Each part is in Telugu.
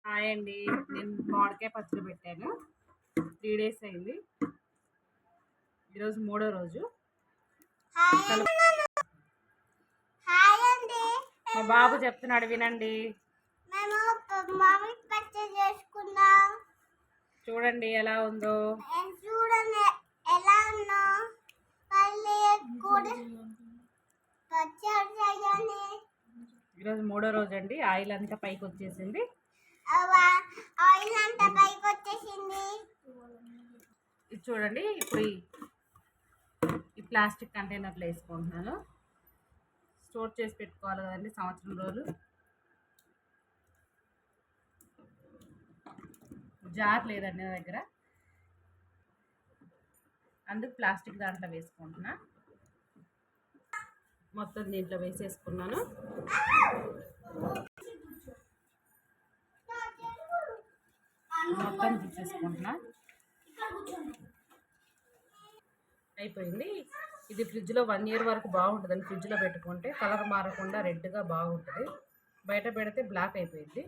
హాయ్ అండి. నేను మామిడికాయ పచ్చడి పెట్టాను. 3 డేస్ అయింది. ఈరోజు 3వ రోజు. మా బాబు చెప్తున్నాడు, వినండి. చూడండి ఎలా ఉందో. ఈరోజు 3వ రోజు అండి. ఆయిల్ అంతా పైకి వచ్చేసింది. ఇది చూడండి. ఇప్పుడు ఈ ప్లాస్టిక్ కంటైనర్లో వేసుకుంటున్నాను. స్టోర్ చేసి పెట్టుకోవాలి కదండి సంవత్సరం రోజులు. జార్ లేదండి నా దగ్గర, అందుకు ప్లాస్టిక్ దాంట్లో వేసుకుంటున్నా. మొత్తం దీంట్లో వేసేసుకున్నాను. మొత్తం తీసేసుకుంటున్నా. అయిపోయింది. ఇది ఫ్రిడ్జ్లో 1 year వరకు బాగుంటుందండి. ఫ్రిడ్జ్లో పెట్టుకుంటే కలర్ మారకుండా రెడ్గా బాగుంటుంది. బయట పెడితే బ్లాక్ అయిపోయింది.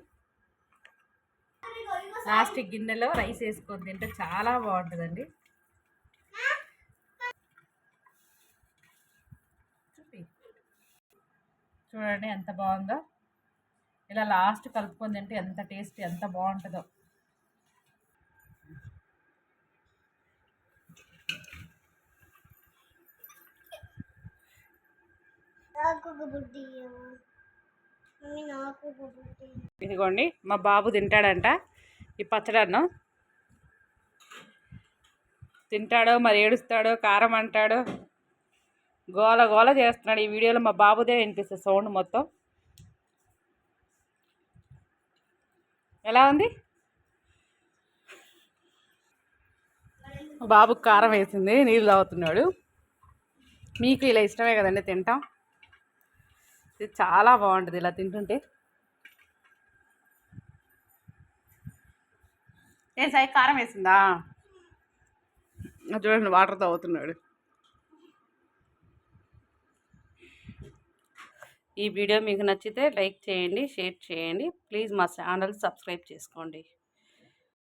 ప్లాస్టిక్ గిన్నెలో రైస్ వేసుకొని తింటే చాలా బాగుంటుందండి. చూడండి ఎంత బాగుందో. ఇలా లాస్ట్ కలుపుకొని తింటే ఎంత టేస్ట్, ఎంత బాగుంటుందో. ఇదిగోండి, మా బాబు తింటాడంట ఈ పచ్చడన్నం. తింటాడో మరి ఏడుస్తాడో, కారం అంటాడో, గోల గోల చేస్తున్నాడు. ఈ వీడియోలో మా బాబుదే వినిపిస్తుంది సౌండ్ మొత్తం. ఎలా ఉంది? మా బాబుకి కారం వేసింది, నీళ్ళు తాగుతున్నాడు. మీకు ఇలా ఇష్టమే కదండి తింటాం. ఇది చాలా బాగుంటుంది ఇలా తింటుంటే. ఏం సాయి కారం వేసిందా? చూడండి, వాటర్ తాగుతున్నాడు. ఈ వీడియో మీకు నచ్చితే లైక్ చేయండి, షేర్ చేయండి. ప్లీజ్ మా ఛానల్ సబ్స్క్రైబ్ చేసుకోండి.